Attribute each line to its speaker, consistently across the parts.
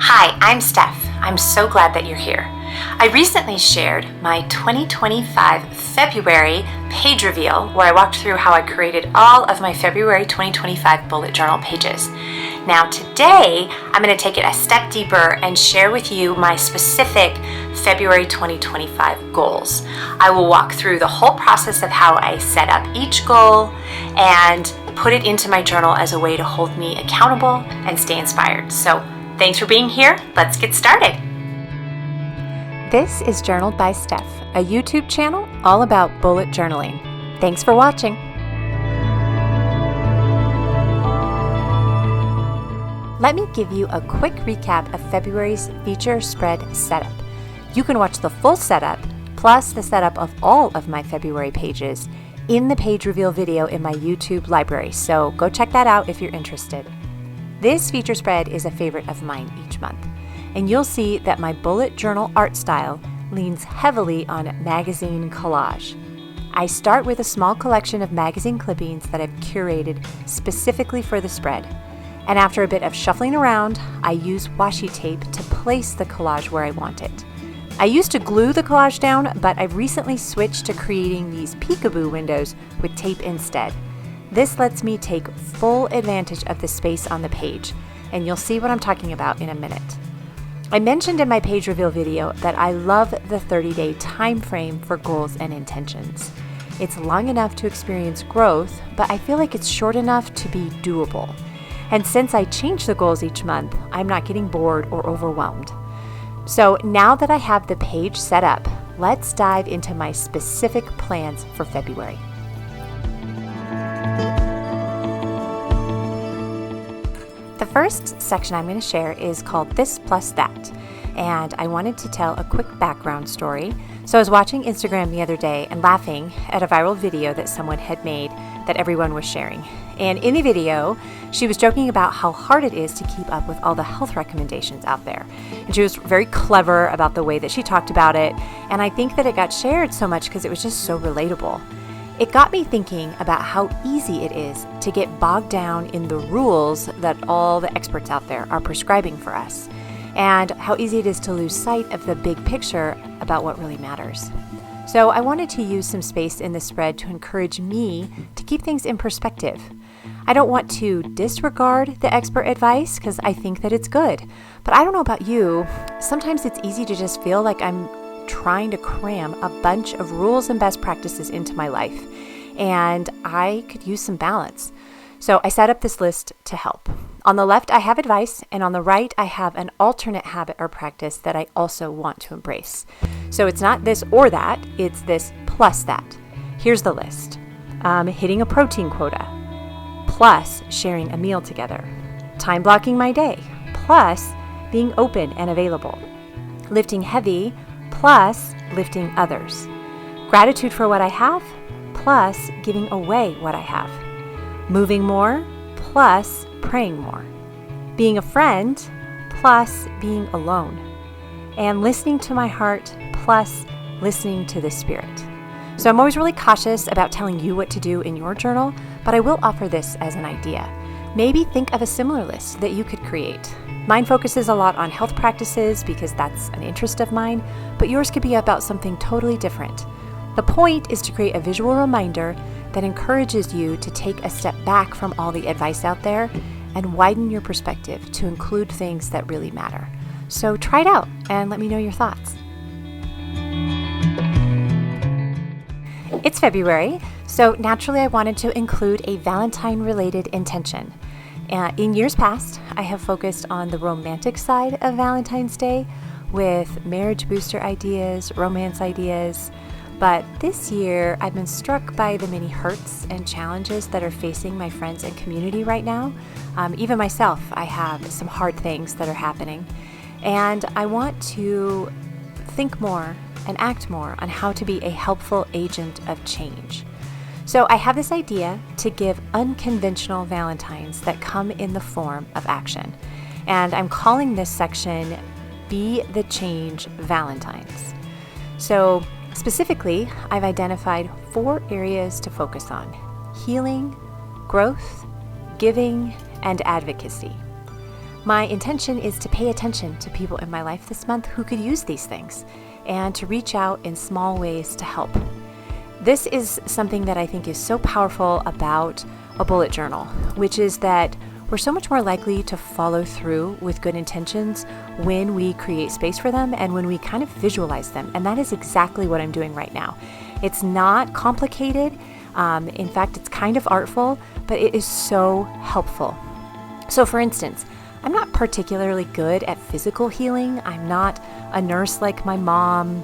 Speaker 1: Hi, I'm Steph. I'm so glad that you're here. I recently shared my 2025 February page reveal where I walked through how I created all of my February 2025 bullet journal pages. Now today, I'm going to take it a step deeper and share with you my specific February 2025 goals. I will walk through the whole process of how I set up each goal and put it into my journal as a way to hold me accountable and stay inspired. So thanks for being here. Let's get started.
Speaker 2: This is Journaled by Steph, a YouTube channel all about bullet journaling. Thanks for watching. Let me give you a quick recap of February's feature spread setup. You can watch the full setup, plus the setup of all of my February pages, in the page reveal video in my YouTube library, so go check that out if you're interested. This feature spread is a favorite of mine each month, and you'll see that my bullet journal art style leans heavily on magazine collage. I start with a small collection of magazine clippings that I've curated specifically for the spread, and after a bit of shuffling around, I use washi tape to place the collage where I want it. I used to glue the collage down, but I've recently switched to creating these peekaboo windows with tape instead. This lets me take full advantage of the space on the page, and you'll see what I'm talking about in a minute. I mentioned in my page reveal video that I love the 30-day time frame for goals and intentions. It's long enough to experience growth, but I feel like it's short enough to be doable. And since I change the goals each month, I'm not getting bored or overwhelmed. So now that I have the page set up, let's dive into my specific plans for February. The first section I'm going to share is called This Plus That, and I wanted to tell a quick background story. So I was watching Instagram the other day and laughing at a viral video that someone had made that everyone was sharing. And in the video, she was joking about how hard it is to keep up with all the health recommendations out there. And she was very clever about the way that she talked about it, and I think that it got shared so much because it was just so relatable. It got me thinking about how easy it is to get bogged down in the rules that all the experts out there are prescribing for us, and how easy it is to lose sight of the big picture about what really matters. So I wanted to use some space in the spread to encourage me to keep things in perspective. I don't want to disregard the expert advice because I think that it's good, but I don't know about you. Sometimes it's easy to just feel like I'm trying to cram a bunch of rules and best practices into my life, and I could use some balance. So I set up this list to help. On the left, I have advice, and on the right, I have an alternate habit or practice that I also want to embrace. So it's not this or that, it's this plus that. Here's the list. Hitting a protein quota, plus sharing a meal together. Time blocking my day, plus being open and available. Lifting heavy, plus lifting others. Gratitude for what I have, plus giving away what I have. Moving more, plus praying more. Being a friend, plus being alone. And listening to my heart, plus listening to the Spirit. So I'm always really cautious about telling you what to do in your journal, but I will offer this as an idea. Maybe think of a similar list that you could create. Mine focuses a lot on health practices because that's an interest of mine, but yours could be about something totally different. The point is to create a visual reminder that encourages you to take a step back from all the advice out there and widen your perspective to include things that really matter. So try it out and let me know your thoughts. It's February, so naturally I wanted to include a Valentine-related intention. In years past, I have focused on the romantic side of Valentine's Day with marriage booster ideas, romance ideas, but this year I've been struck by the many hurts and challenges that are facing my friends and community right now. Even myself, I have some hard things that are happening, and I want to think more and act more on how to be a helpful agent of change. So I have this idea to give unconventional Valentines that come in the form of action. And I'm calling this section Be the Change Valentines. So specifically, I've identified 4 areas to focus on: healing, growth, giving, and advocacy. My intention is to pay attention to people in my life this month who could use these things and to reach out in small ways to help. This is something that I think is so powerful about a bullet journal, which is that we're so much more likely to follow through with good intentions when we create space for them and when we kind of visualize them. And that is exactly what I'm doing right now. It's not complicated. In fact, it's kind of artful, but it is so helpful. So for instance, I'm not particularly good at physical healing. I'm not a nurse like my mom.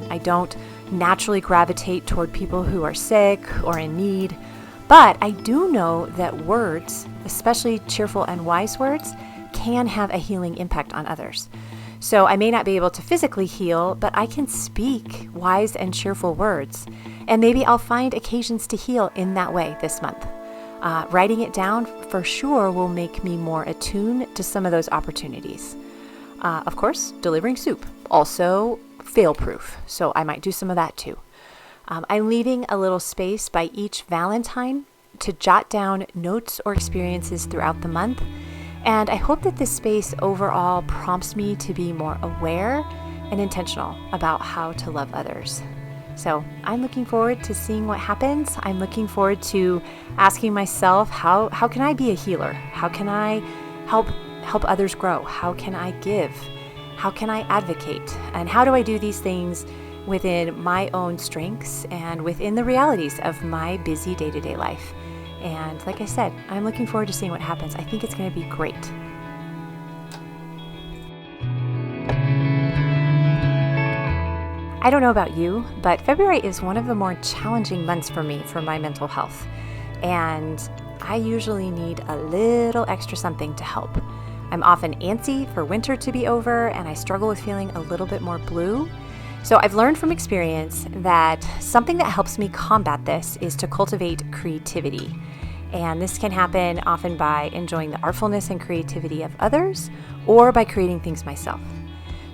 Speaker 2: I don't naturally gravitate toward people who are sick or in need. But I do know that words, especially cheerful and wise words, can have a healing impact on others. So I may not be able to physically heal, but I can speak wise and cheerful words. And maybe I'll find occasions to heal in that way this month. Writing it down for sure will make me more attuned to some of those opportunities. Of course, delivering soup, also fail-proof, so I might do some of that too. I'm leaving a little space by each Valentine to jot down notes or experiences throughout the month, and I hope that this space overall prompts me to be more aware and intentional about how to love others. So I'm looking forward to seeing what happens. I'm looking forward to asking myself, how can I be a healer? How can I help others grow? How can I give? How can I advocate? And how do I do these things within my own strengths and within the realities of my busy day-to-day life? And like I said, I'm looking forward to seeing what happens. I think it's going to be great. I don't know about you, but February is one of the more challenging months for me for my mental health. And I usually need a little extra something to help. I'm often antsy for winter to be over, and I struggle with feeling a little bit more blue. So I've learned from experience that something that helps me combat this is to cultivate creativity. And this can happen often by enjoying the artfulness and creativity of others or by creating things myself.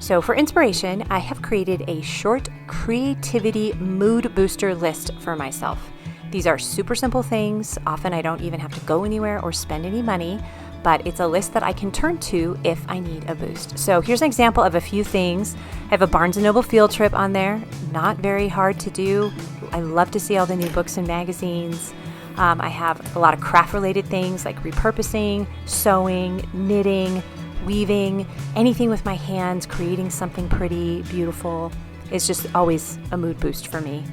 Speaker 2: So for inspiration, I have created a short creativity mood booster list for myself. These are super simple things. Often I don't even have to go anywhere or spend any money, but it's a list that I can turn to if I need a boost. So here's an example of a few things. I have a Barnes & Noble field trip on there. Not very hard to do. I love to see all the new books and magazines. I have a lot of craft-related things like repurposing, sewing, knitting, weaving, anything with my hands, creating something pretty, beautiful. It's just always a mood boost for me.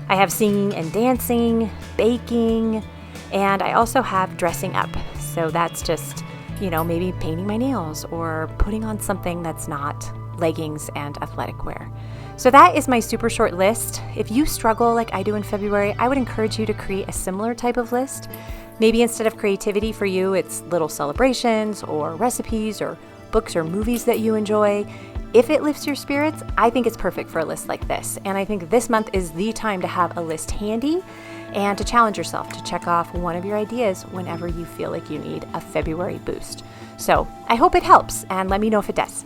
Speaker 2: I have singing and dancing, baking, and I also have dressing up. So that's just, maybe painting my nails or putting on something that's not leggings and athletic wear. So that is my super short list. If you struggle like I do in February, I would encourage you to create a similar type of list. Maybe instead of creativity for you, it's little celebrations or recipes or books or movies that you enjoy. If it lifts your spirits, I think it's perfect for a list like this. And I think this month is the time to have a list handy and to challenge yourself to check off one of your ideas whenever you feel like you need a February boost. So I hope it helps, and let me know if it does.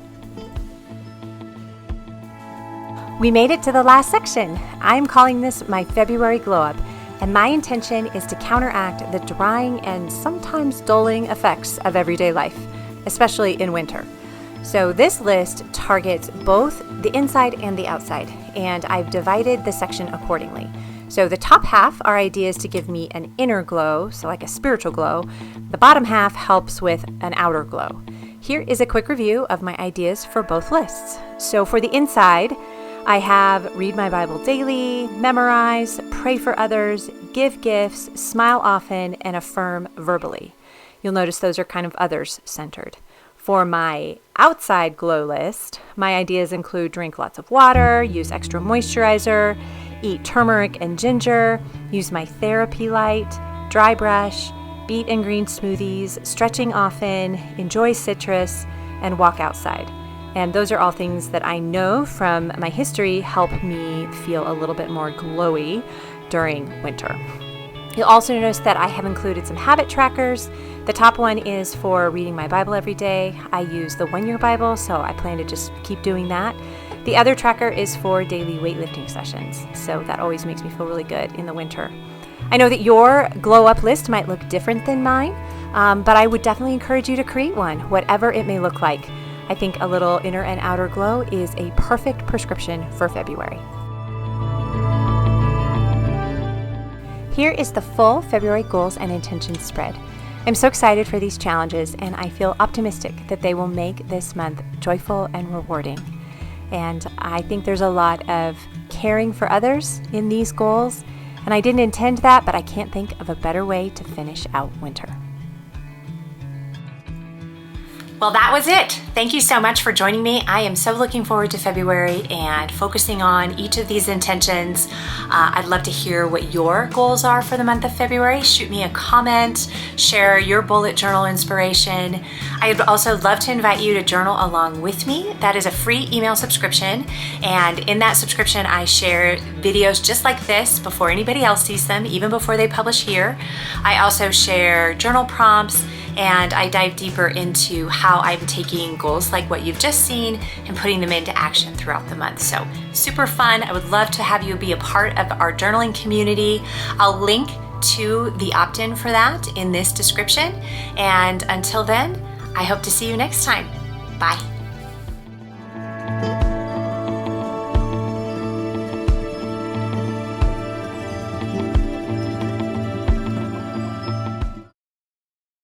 Speaker 2: We made it to the last section. I'm calling this my February glow up, and my intention is to counteract the drying and sometimes dulling effects of everyday life, especially in winter. So this list targets both the inside and the outside, and I've divided the section accordingly. So the top half are ideas to give me an inner glow, so like a spiritual glow. The bottom half helps with an outer glow. Here is a quick review of my ideas for both lists. So for the inside, I have read my Bible daily, memorize, pray for others, give gifts, smile often, and affirm verbally. You'll notice those are kind of others centered. For my outside glow list, my ideas include drink lots of water, use extra moisturizer, eat turmeric and ginger, use my therapy light, dry brush, beet and green smoothies, stretching often, enjoy citrus, and walk outside. And those are all things that I know from my history help me feel a little bit more glowy during winter. You'll also notice that I have included some habit trackers. The top one is for reading my Bible every day. I use the 1 Year Bible, so I plan to just keep doing that. The other tracker is for daily weightlifting sessions, so that always makes me feel really good in the winter. I know that your glow up list might look different than mine. But I would definitely encourage you to create one, whatever it may look like. I think a little inner and outer glow is a perfect prescription for February. Here is the full February goals and intentions spread. I'm so excited for these challenges, and I feel optimistic that they will make this month joyful and rewarding. And I think there's a lot of caring for others in these goals, and I didn't intend that, but I can't think of a better way to finish out winter.
Speaker 1: Well, that was it. Thank you so much for joining me. I am so looking forward to February and focusing on each of these intentions. I'd love to hear what your goals are for the month of February. Shoot me a comment, share your bullet journal inspiration. I'd also love to invite you to journal along with me. That is a free email subscription. And in that subscription, I share videos just like this before anybody else sees them, even before they publish here. I also share journal prompts, and I dive deeper into how I'm taking goals like what you've just seen and putting them into action throughout the month. So super fun. I would love to have you be a part of our journaling community. I'll link to the opt-in for that in this description. And until then, I hope to see you next time. Bye.